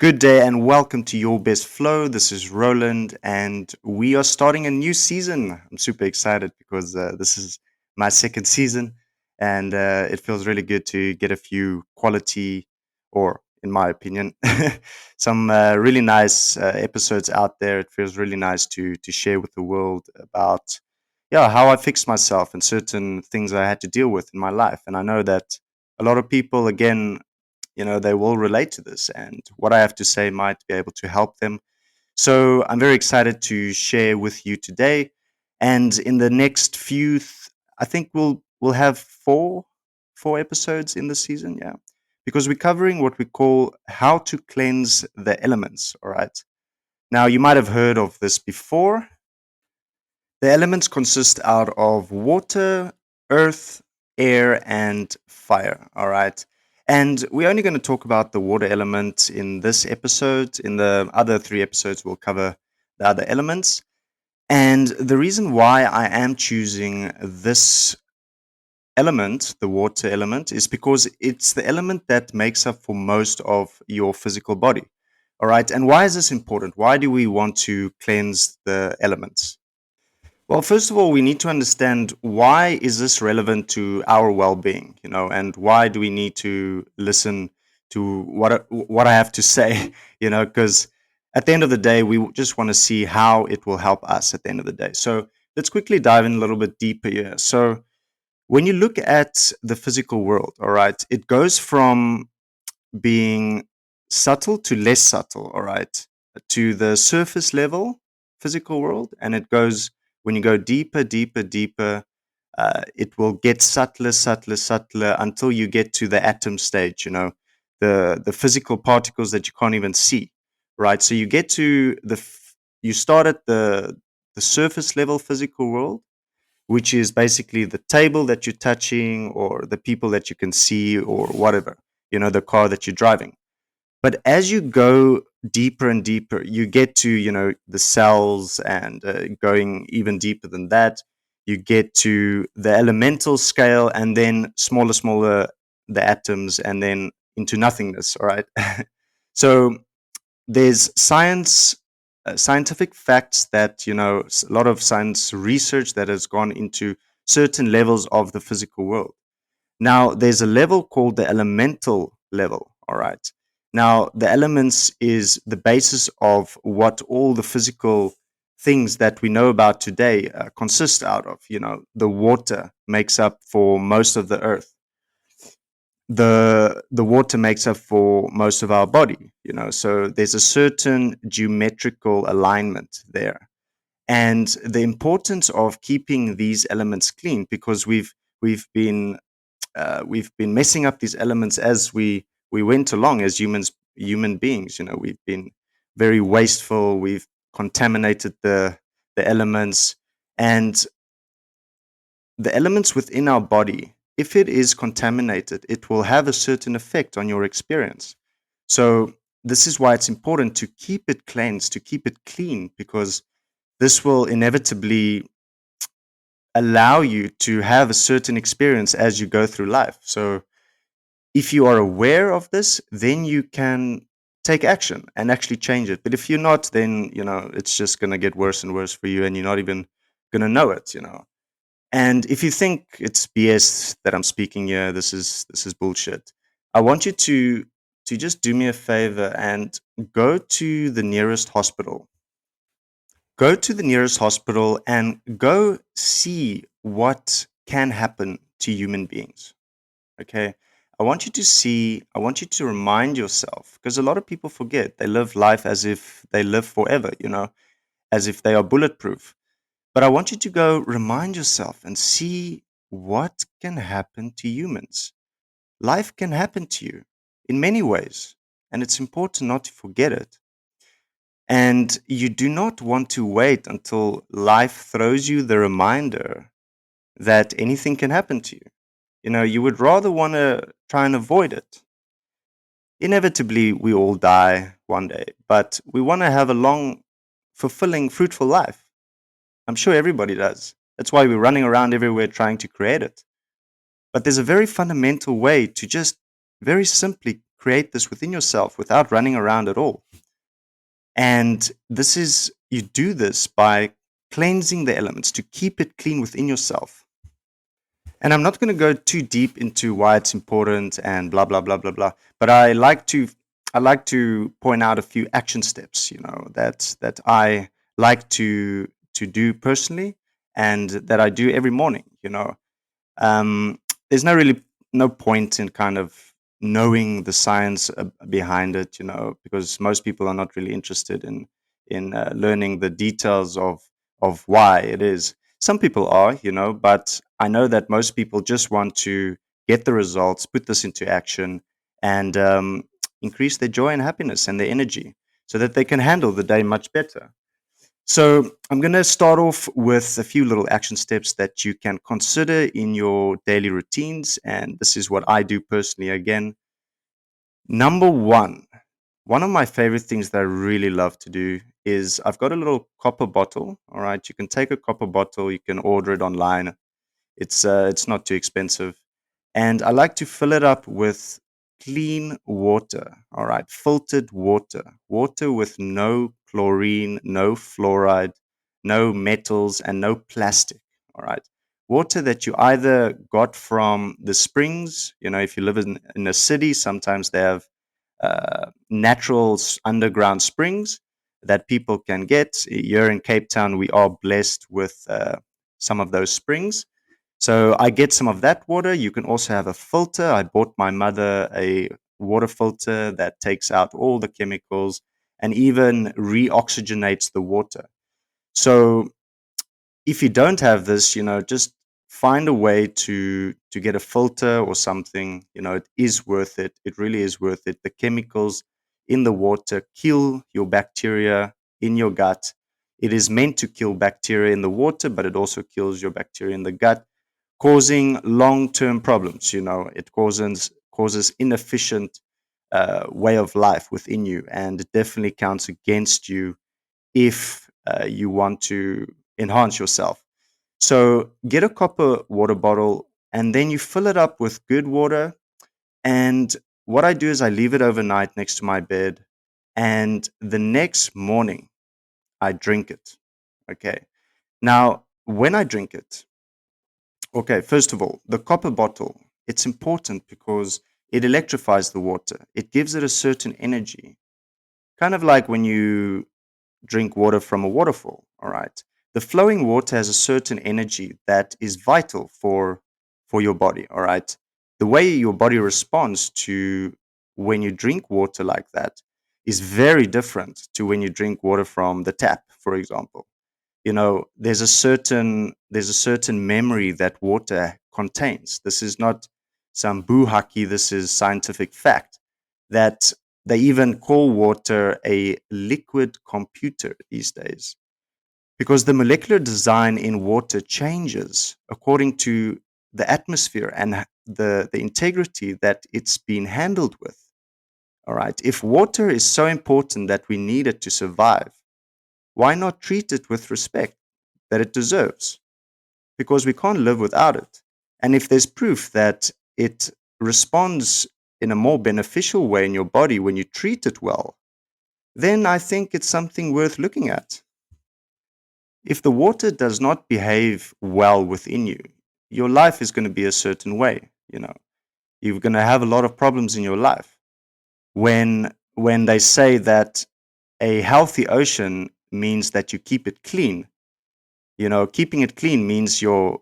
Good day and welcome to Your Best Flow. This is Roland, and we are starting a new season. I'm super excited because this is my second season, and it feels really good to get a few quality, or in my opinion, some really nice episodes out there. It feels really nice to share with the world about how I fixed myself and certain things I had to deal with in my life. And I know that a lot of people, again, they will relate to this, and what I have to say might be able to help them. So I'm very excited to share with you today. And in the next I think we'll have four episodes in the season, yeah, because we're covering what we call how to cleanse the elements. All right. Now you might have heard of this before. The elements consist out of water, earth, air, and fire. All right. And we're only going to talk about the water element in this episode. In the other three episodes, we'll cover the other elements. And the reason why I am choosing this element, the water element, is because it's the element that makes up for most of your physical body. All right. And why is this important? Why do we want to cleanse the elements? Well, first of all, we need to understand why is this relevant to our well-being, and why do we need to listen to what I have to say, because at the end of the day, we just want to see how it will help us at the end of the day. So let's quickly dive in a little bit deeper here. So when you look at the physical world, all right, it goes from being subtle to less subtle, all right, to the surface level physical world. And it goes, when you go deeper, deeper, deeper, it will get subtler, subtler, subtler until you get to the atom stage, the physical particles that you can't even see, right? So you get to you start at the surface level physical world, which is basically the table that you're touching or the people that you can see or whatever, the car that you're driving. But as you go deeper and deeper, you get to, the cells, and going even deeper than that, you get to the elemental scale, and then smaller, smaller the atoms, and then into nothingness. All right. So there's scientific facts that, a lot of science research that has gone into certain levels of the physical world. Now, there's a level called the elemental level. All right. Now, the elements is the basis of what all the physical things that we know about today consist out of. The water makes up for most of the earth. The water makes up for most of our body. So there's a certain geometrical alignment there, and the importance of keeping these elements clean, because we've been messing up these elements as we went along as human beings. We've been very wasteful. We've contaminated the elements, and the elements within our body, if it is contaminated, it will have a certain effect on your experience. So this is why it's important to keep it cleansed, to keep it clean, because this will inevitably allow you to have a certain experience as you go through life. So if you are aware of this, then you can take action and actually change it. But if you're not, then it's just going to get worse and worse for you, and you're not even going to know it. And if you think it's BS that I'm speaking here, this is bullshit. I want you to just do me a favor and go to the nearest hospital. Go to the nearest hospital and go see what can happen to human beings. Okay. I want you to remind yourself, because a lot of people forget they live life as if they live forever, as if they are bulletproof. But I want you to go remind yourself and see what can happen to humans. Life can happen to you in many ways, and it's important not to forget it. And you do not want to wait until life throws you the reminder that anything can happen to you. You would rather want to try and avoid it. Inevitably, we all die one day, but we want to have a long, fulfilling, fruitful life. I'm sure everybody does. That's why we're running around everywhere trying to create it. But there's a very fundamental way to just very simply create this within yourself without running around at all. And you do this by cleansing the elements to keep it clean within yourself. And I'm not going to go too deep into why it's important and blah blah blah blah blah. But I like to point out a few action steps, that I like to do personally and that I do every morning. Um, there's no point in kind of knowing the science behind it, because most people are not really interested in learning the details of why it is. Some people are, but I know that most people just want to get the results, put this into action, and increase their joy and happiness and their energy so that they can handle the day much better. So, I'm going to start off with a few little action steps that you can consider in your daily routines. And this is what I do personally. Again, number one of my favorite things that I really love to do is I've got a little copper bottle. All right. You can take a copper bottle, you can order it online. It's not too expensive, and I like to fill it up with clean water. All right, filtered water with no chlorine, no fluoride, no metals, and no plastic. All right, water that you either got from the springs. If you live in a city, sometimes they have natural underground springs that people can get. Here in Cape Town, we are blessed with some of those springs, so I get some of that water. You can also have a filter. I bought my mother a water filter that takes out all the chemicals and even reoxygenates the water. So if you don't have this, just find a way to get a filter or something. It is worth it. It really is worth it. The chemicals in the water kill your bacteria in your gut. It is meant to kill bacteria in the water, but it also kills your bacteria in the gut, causing long-term problems. It causes inefficient way of life within you, and it definitely counts against you if you want to enhance yourself. So get a copper water bottle, and then you fill it up with good water. And what I do is I leave it overnight next to my bed, and the next morning I drink it. Okay. Now, when I drink it, okay, first of all, the copper bottle, it's important because it electrifies the water. It gives it a certain energy, kind of like when you drink water from a waterfall, all right? The flowing water has a certain energy that is vital for your body, all right? The way your body responds to when you drink water like that is very different to when you drink water from the tap, for example. There's a certain memory that water contains. This is not some buhaki. This is scientific fact that they even call water a liquid computer these days, because the molecular design in water changes according to the atmosphere and the integrity that it's been handled with. All right, if water is so important that we need it to survive, why not treat it with respect that it deserves? Because we can't live without it. And if there's proof that it responds in a more beneficial way in your body when you treat it well, then I think it's something worth looking at. If the water does not behave well within you, your life is going to be a certain way. You're going to have a lot of problems in your life. When they say that a healthy ocean means that you keep it clean, keeping it clean means your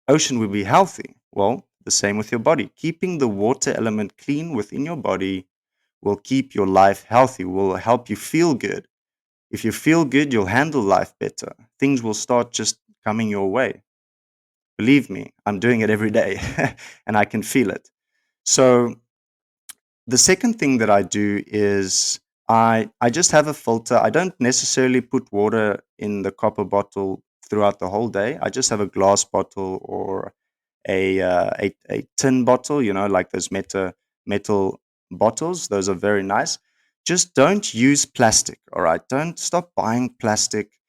ocean will be healthy. Well, the same with your body. Keeping the water element clean within your body will keep your life healthy, will help you feel good. If you feel good, you'll handle life better. Things will start just coming your way. Believe me, I'm doing it every day and I can feel it. So, the second thing that I do is I just have a filter. I don't necessarily put water in the copper bottle throughout the whole day. I just have a glass bottle or a tin bottle, like those metal bottles. Those are very nice. Just don't use plastic. All right, don't stop buying plastic.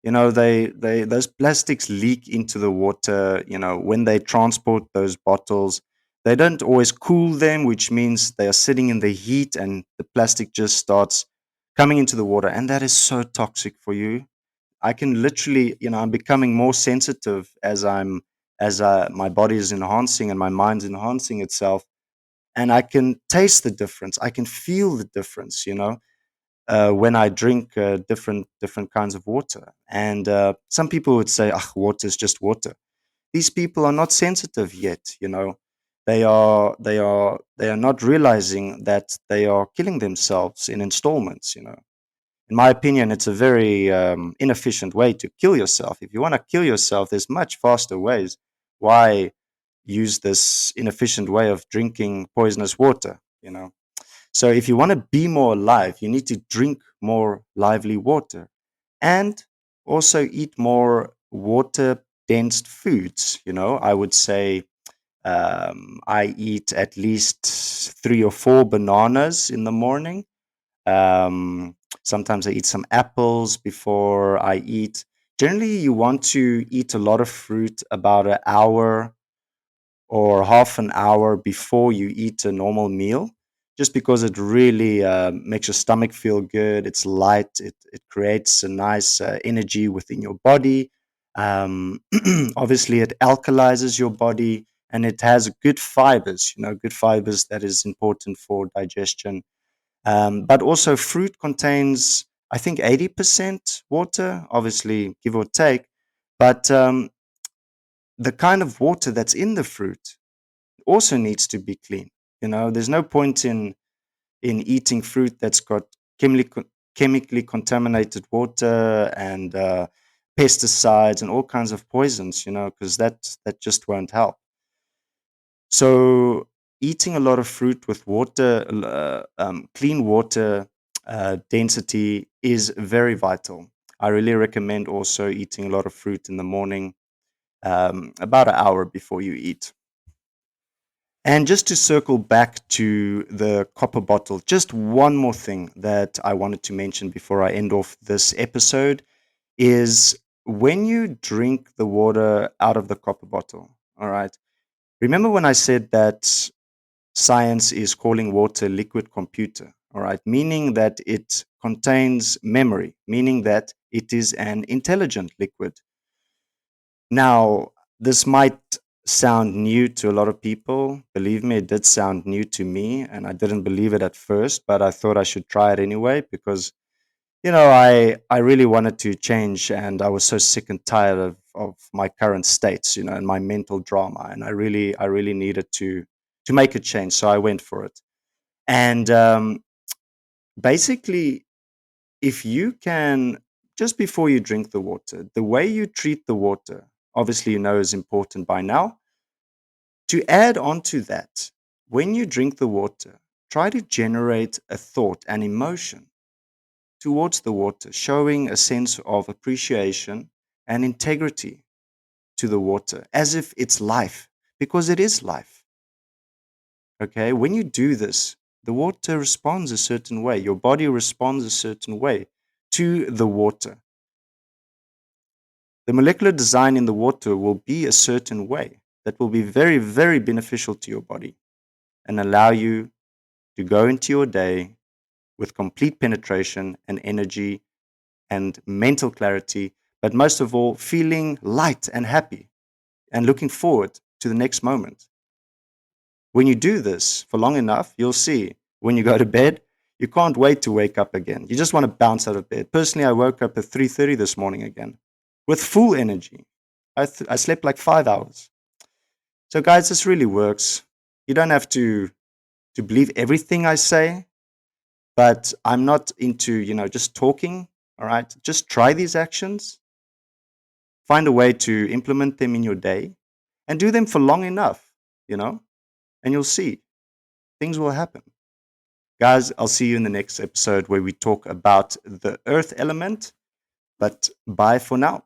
They those plastics leak into the water. When they transport those bottles, They don't always cool them, which means they are sitting in the heat and the plastic just starts coming into the water. And that is so toxic for you. I can literally, I'm becoming more sensitive as my body is enhancing and my mind's enhancing itself, and I can taste the difference. I can feel the difference, when I drink different kinds of water. And some people would say, "Ah, water is just water." These people are not sensitive yet. They are not realizing that they are killing themselves in installments. In my opinion, it's a very inefficient way to kill yourself. If you want to kill yourself, there's much faster ways. Why use this inefficient way of drinking poisonous water? So if you want to be more alive, you need to drink more lively water and also eat more water dense foods. I would say I eat at least 3 or 4 bananas in the morning. Sometimes I eat some apples before I eat. Generally, you want to eat a lot of fruit about an hour or half an hour before you eat a normal meal, just because it really makes your stomach feel good. It's light. It creates a nice energy within your body. Um, Obviously, it alkalizes your body, and it has good fibers. Good fibers that is important for digestion. But also, fruit contains, I think, 80% water. Obviously, give or take, but the kind of water that's in the fruit also needs to be clean. There's no point in eating fruit that's got chemically contaminated water and pesticides and all kinds of poisons. Because that just won't help. So eating a lot of fruit with water, clean water density is very vital. I really recommend also eating a lot of fruit in the morning, about an hour before you eat. And just to circle back to the copper bottle, just one more thing that I wanted to mention before I end off this episode is when you drink the water out of the copper bottle, all right, remember when I said that science is calling water liquid computer, all right, meaning that it contains memory, meaning that it is an intelligent liquid. Now, this might sound new to a lot of people. Believe me, it did sound new to me, and I didn't believe it at first, but I thought I should try it anyway because I really wanted to change, and I was so sick and tired of my current states, and my mental drama, and I really needed to make a change, so I went for it. And basically, if you can, just before you drink the water, the way you treat the water, obviously, is important by now. To add on to that, when you drink the water, try to generate a thought, an emotion towards the water, showing a sense of appreciation and integrity to the water, as if it's life, because it is life. Okay, when you do this, the water responds a certain way, your body responds a certain way to the water. The molecular design in the water will be a certain way that will be very, very beneficial to your body and allow you to go into your day with complete penetration and energy and mental clarity, but most of all, feeling light and happy and looking forward to the next moment. When you do this for long enough, you'll see when you go to bed, you can't wait to wake up again. You just want to bounce out of bed. Personally, I woke up at 3:30 this morning again with full energy. I slept like 5 hours. So, guys, this really works. You don't have to believe everything I say, but I'm not into, just talking. All right. Just try these actions, find a way to implement them in your day, and do them for long enough, you know, and you'll see things will happen. Guys, I'll see you in the next episode where we talk about the earth element. But bye for now.